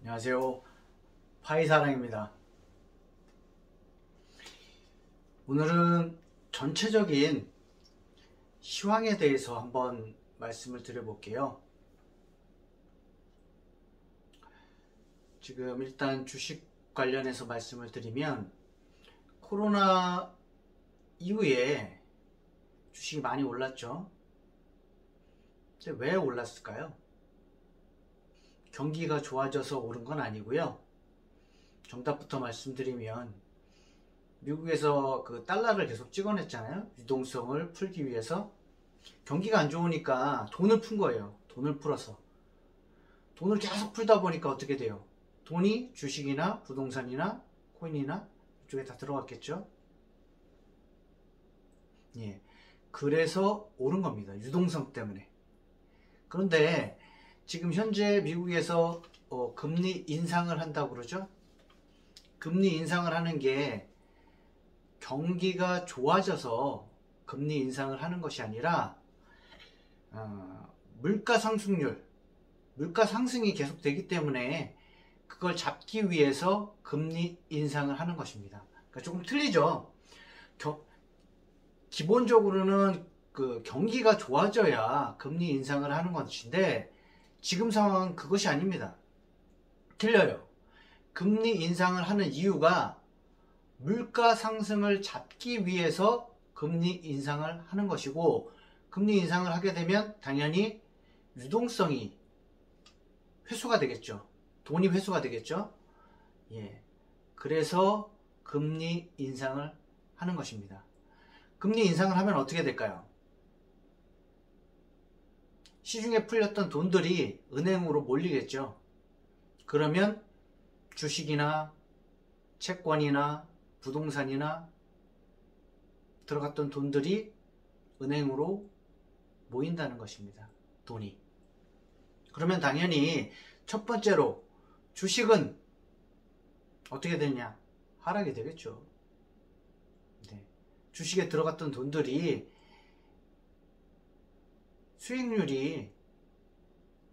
안녕하세요. 파이사랑입니다. 오늘은 전체적인 시황에 대해서 한번 말씀을 드려볼게요. 지금 일단 주식 관련해서 말씀을 드리면 코로나 이후에 주식이 많이 올랐죠. 근데 왜 올랐을까요? 경기가 좋아져서 오른 건 아니고요. 정답부터 말씀드리면 미국에서 그 달러를 계속 찍어냈잖아요. 유동성을 풀기 위해서. 경기가 안 좋으니까 돈을 푼 거예요. 돈을 풀어서. 돈을 계속 풀다 보니까 어떻게 돼요? 돈이 주식이나 부동산이나 코인이나 이쪽에 다 들어갔겠죠. 예. 그래서 오른 겁니다. 유동성 때문에. 그런데 지금 현재 미국에서 금리 인상을 한다고 그러죠. 금리 인상을 하는 게 경기가 좋아져서 금리 인상을 하는 것이 아니라 물가 상승률, 물가 상승이 계속 되기 때문에 그걸 잡기 위해서 금리 인상을 하는 것입니다. 그러니까 조금 틀리죠. 기본적으로는 그 경기가 좋아져야 금리 인상을 하는 것인데 지금 상황은 그것이 아닙니다. 틀려요. 금리 인상을 하는 이유가 물가 상승을 잡기 위해서 금리 인상을 하는 것이고, 금리 인상을 하게 되면 당연히 유동성이 회수가 되겠죠. 돈이 회수가 되겠죠. 예. 그래서 금리 인상을 하는 것입니다. 금리 인상을 하면 어떻게 될까요? 시중에 풀렸던 돈들이 은행으로 몰리겠죠. 그러면 주식이나 채권이나 부동산이나 들어갔던 돈들이 은행으로 모인다는 것입니다. 돈이. 그러면 당연히 첫 번째로 주식은 어떻게 되냐? 하락이 되겠죠. 네. 주식에 들어갔던 돈들이 수익률이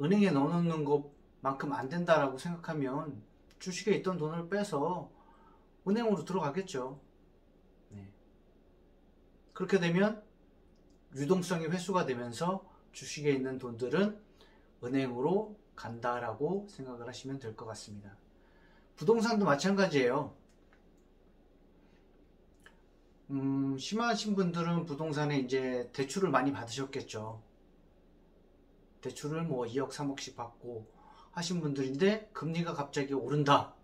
은행에 넣어놓는 것만큼 안 된다라고 생각하면 주식에 있던 돈을 빼서 은행으로 들어가겠죠. 네. 그렇게 되면 유동성이 회수가 되면서 주식에 있는 돈들은 은행으로 간다라고 생각을 하시면 될 것 같습니다. 부동산도 마찬가지예요. 심하신 분들은 부동산에 이제 대출을 많이 받으셨겠죠. 대출을 뭐 2억 3억씩 받고 하신 분들인데 금리가 갑자기 오른다.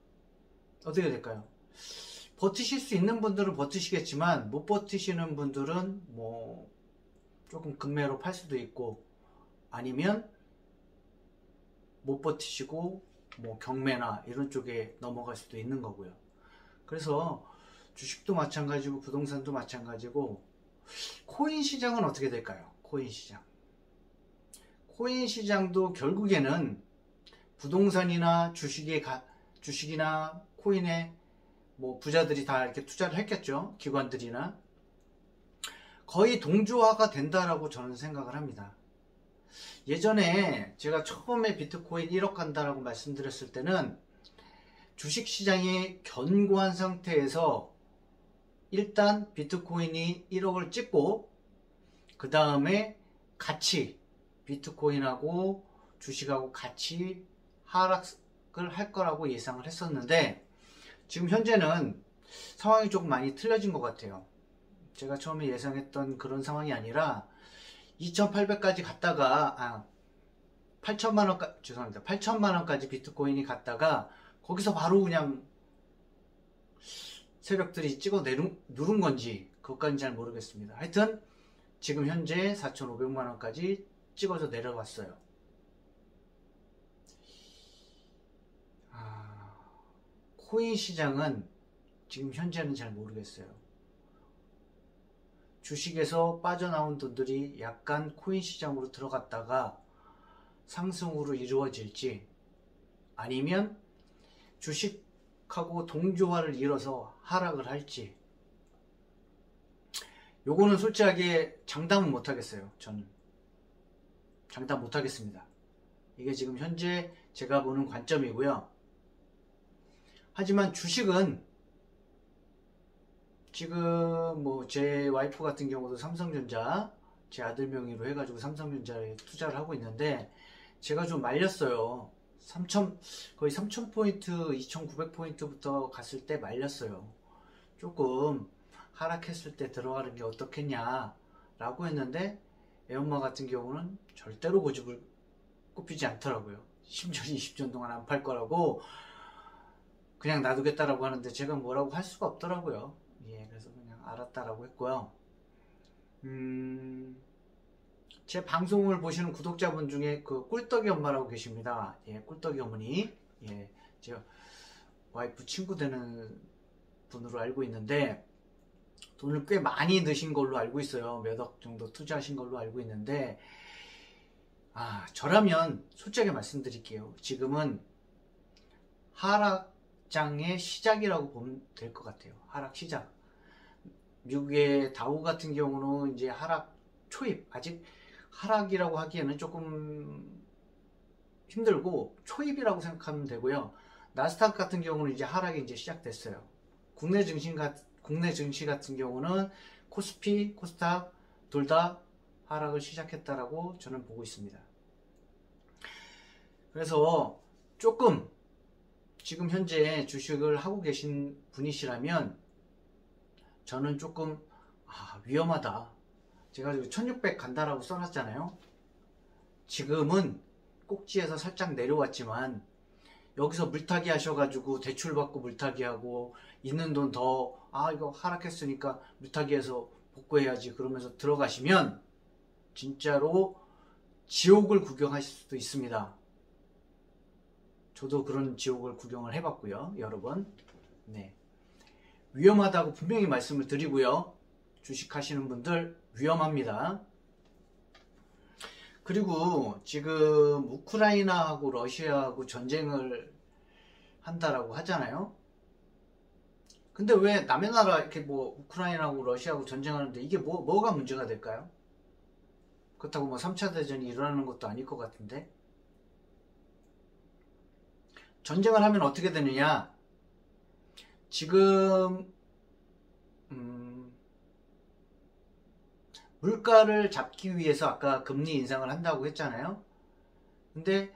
어떻게 될까요? 버티실 수 있는 분들은 버티시겠지만 못 버티시는 분들은 뭐 조금 급매로 팔 수도 있고, 아니면 못 버티시고 뭐 경매나 이런 쪽에 넘어갈 수도 있는 거고요. 그래서 주식도 마찬가지고 부동산도 마찬가지고, 코인 시장은 어떻게 될까요? 코인 시장. 코인 시장도 결국에는 부동산이나 주식이나 코인에 뭐 부자들이 다 이렇게 투자를 했겠죠. 기관들이나. 거의 동조화가 된다라고 저는 생각을 합니다. 예전에 제가 처음에 비트코인 1억 간다라고 말씀드렸을 때는 주식시장이 견고한 상태에서 일단 비트코인이 1억을 찍고 그 다음에 같이 비트코인하고 주식하고 같이 하락을 할 거라고 예상을 했었는데, 지금 현재는 상황이 조금 많이 틀려진 것 같아요. 제가 처음에 예상했던 그런 상황이 아니라 2800까지 갔다가 8천만원, 죄송합니다. 8천만원까지 비트코인이 갔다가 거기서 바로 그냥 세력들이 찍어 누른 건지 그것까지는 잘 모르겠습니다. 하여튼 지금 현재 4,500만원까지 찍어서 내려갔어요. 코인 시장은 지금 현재는 잘 모르겠어요. 주식에서 빠져나온 돈들이 약간 코인 시장으로 들어갔다가 상승으로 이루어질지, 아니면 주식하고 동조화를 이뤄서 하락을 할지, 요거는 솔직하게 장담은 못하겠어요. 저는 장담 못하겠습니다. 이게 지금 현재 제가 보는 관점이고요. 하지만 주식은 지금 뭐 제 와이프 같은 경우도 삼성전자 제 아들 명의로 해가지고 삼성전자에 투자를 하고 있는데 제가 좀 말렸어요. 거의 3000포인트, 2900포인트부터 갔을 때 말렸어요. 조금 하락했을 때 들어가는 게 어떻겠냐 라고 했는데 애엄마 같은 경우는 절대로 고집을 꼽히지 않더라고요. 10년, 20년 동안 안 팔 거라고 그냥 놔두겠다라고 하는데 제가 뭐라고 할 수가 없더라고요. 예, 그래서 그냥 알았다라고 했고요. 제 방송을 보시는 구독자분 중에 그 꿀떡이 엄마라고 계십니다. 예, 꿀떡이 어머니. 예, 제 와이프 친구 되는 분으로 알고 있는데 돈을 꽤 많이 넣으신 걸로 알고 있어요. 몇 억 정도 투자하신 걸로 알고 있는데 저라면 솔직하게 말씀드릴게요. 지금은 하락장의 시작이라고 보면 될 것 같아요. 하락 시작. 미국의 다우 같은 경우는 이제 하락 초입, 아직 하락이라고 하기에는 조금 힘들고 초입이라고 생각하면 되고요. 나스닥 같은 경우는 이제 하락이 이제 시작됐어요. 국내 증시 같은 경우는 코스피, 코스닥 둘 다 하락을 시작했다라고 저는 보고 있습니다. 그래서 조금 지금 현재 주식을 하고 계신 분이시라면 저는 조금 위험하다. 제가 1600 간다라고 써놨잖아요. 지금은 꼭지에서 살짝 내려왔지만 여기서 물타기 하셔가지고 대출 받고 물타기 하고 있는 돈 더 이거 하락했으니까 물타기해서 복구해야지 그러면서 들어가시면 진짜로 지옥을 구경하실 수도 있습니다. 저도 그런 지옥을 구경을 해봤고요. 여러 번. 네. 위험하다고 분명히 말씀을 드리고요. 주식하시는 분들 위험합니다. 그리고 지금 우크라이나하고 러시아하고 전쟁을 한다라고 하잖아요. 근데 왜 남의 나라 이렇게 뭐 우크라이나하고 러시아하고 전쟁하는데 이게 뭐가 문제가 될까요? 그렇다고 뭐 3차 대전이 일어나는 것도 아닐 것 같은데. 전쟁을 하면 어떻게 되느냐? 지금 물가를 잡기 위해서 아까 금리 인상을 한다고 했잖아요. 근데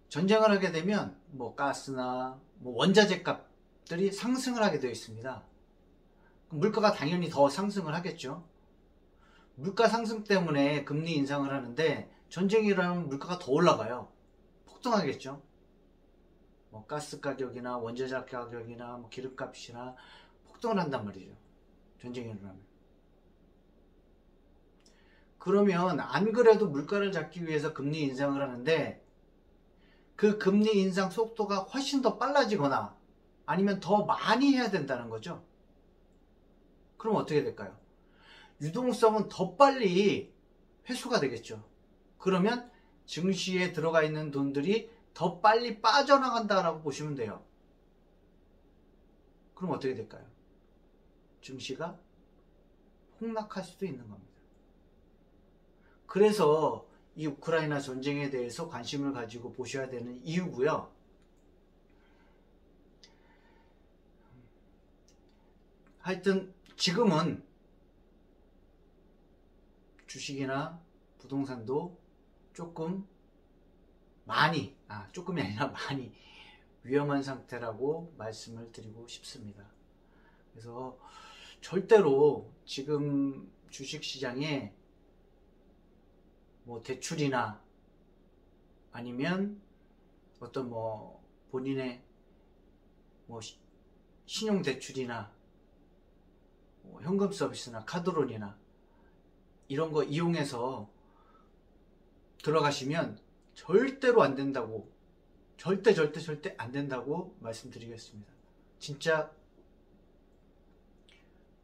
전쟁을 하게 되면 뭐 가스나 뭐 원자재 값들이 상승을 하게 되어 있습니다. 물가가 당연히 더 상승을 하겠죠. 물가 상승 때문에 금리 인상을 하는데 전쟁이라면 물가가 더 올라가요. 폭등하겠죠. 뭐 가스 가격이나 원자재 가격이나 뭐 기름값이나 폭등을 한단 말이죠. 전쟁이 일어나면. 그러면 안 그래도 물가를 잡기 위해서 금리 인상을 하는데 그 금리 인상 속도가 훨씬 더 빨라지거나 아니면 더 많이 해야 된다는 거죠. 그럼 어떻게 될까요? 유동성은 더 빨리 회수가 되겠죠. 그러면 증시에 들어가 있는 돈들이 더 빨리 빠져나간다라고 보시면 돼요. 그럼 어떻게 될까요? 증시가 폭락할 수도 있는 겁니다. 그래서 이 우크라이나 전쟁에 대해서 관심을 가지고 보셔야 되는 이유고요. 하여튼 지금은 주식이나 부동산도 조금 조금이 아니라 많이 위험한 상태라고 말씀을 드리고 싶습니다. 그래서 절대로 지금 주식시장에 뭐 대출이나 아니면 어떤 뭐 본인의 뭐 신용 대출이나 뭐 현금 서비스나 카드론이나 이런 거 이용해서 들어가시면 절대로 안 된다고, 절대 안 된다고 말씀드리겠습니다. 진짜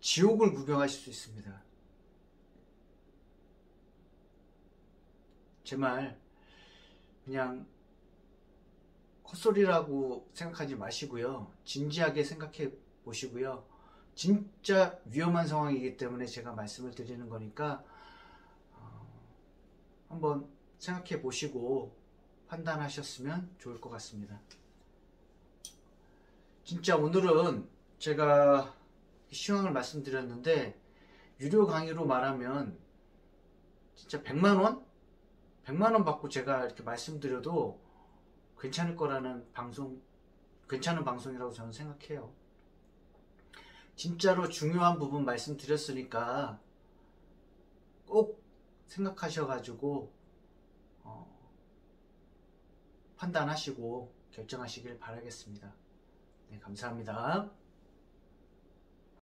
지옥을 구경하실 수 있습니다. 제 말 그냥 헛소리라고 생각하지 마시고요. 진지하게 생각해 보시고요. 진짜 위험한 상황이기 때문에 제가 말씀을 드리는 거니까 한번 생각해 보시고 판단하셨으면 좋을 것 같습니다. 진짜 오늘은 제가 시황을 말씀드렸는데 유료 강의로 말하면 진짜 100만원? 100만원 받고 제가 이렇게 말씀드려도 괜찮을 거라는 괜찮은 방송이라고 저는 생각해요. 진짜로 중요한 부분 말씀드렸으니까 꼭 생각하셔가지고 판단하시고 결정하시길 바라겠습니다. 네, 감사합니다.